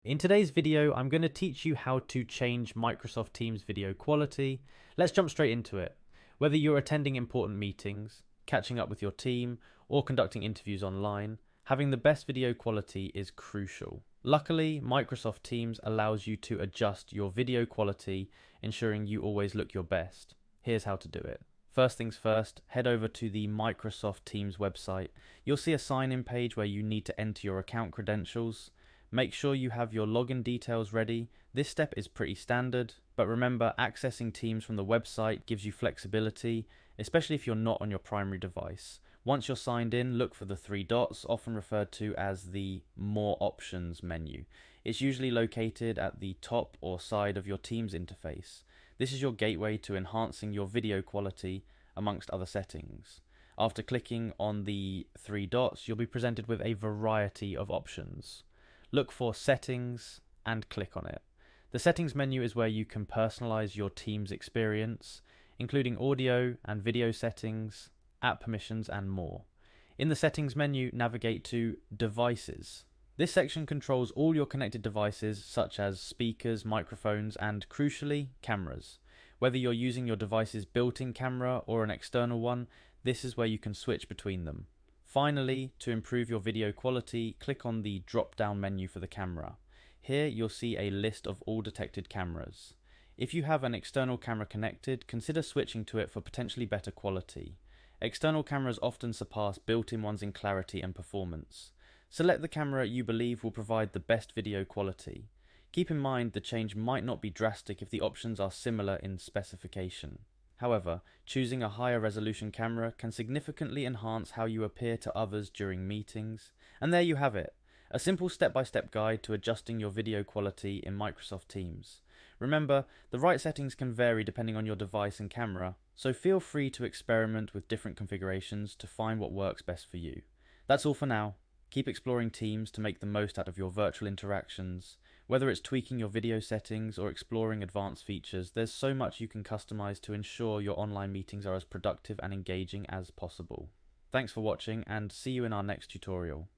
In today's video, I'm going to teach you how to change Microsoft Teams video quality. Let's jump straight into it. Whether you're attending important meetings, catching up with your team, or conducting interviews online, having the best video quality is crucial. Luckily, Microsoft Teams allows you to adjust your video quality, ensuring you always look your best. Here's how to do it. First things first, head over to the Microsoft Teams website. You'll see a sign-in page where you need to enter your account credentials. Make sure you have your login details ready. This step is pretty standard, but remember, accessing Teams from the website gives you flexibility, especially if you're not on your primary device. Once you're signed in, look for the three dots, often referred to as the More Options menu. It's usually located at the top or side of your Teams interface. This is your gateway to enhancing your video quality, amongst other settings. After clicking on the three dots, you'll be presented with a variety of options. Look for Settings and click on it. The Settings menu is where you can personalize your Teams experience, including audio and video settings, app permissions, and more. In the Settings menu, navigate to Devices. This section controls all your connected devices, such as speakers, microphones, and crucially, cameras. Whether you're using your device's built-in camera or an external one, this is where you can switch between them. Finally, to improve your video quality, click on the drop-down menu for the camera. Here you'll see a list of all detected cameras. If you have an external camera connected, consider switching to it for potentially better quality. External cameras often surpass built-in ones in clarity and performance. Select the camera you believe will provide the best video quality. Keep in mind the change might not be drastic if the options are similar in specification. However, choosing a higher resolution camera can significantly enhance how you appear to others during meetings. And there you have it, a simple step-by-step guide to adjusting your video quality in Microsoft Teams. Remember, the right settings can vary depending on your device and camera, so feel free to experiment with different configurations to find what works best for you. That's all for now. Keep exploring Teams to make the most out of your virtual interactions. Whether it's tweaking your video settings or exploring advanced features, there's so much you can customize to ensure your online meetings are as productive and engaging as possible. Thanks for watching, and see you in our next tutorial.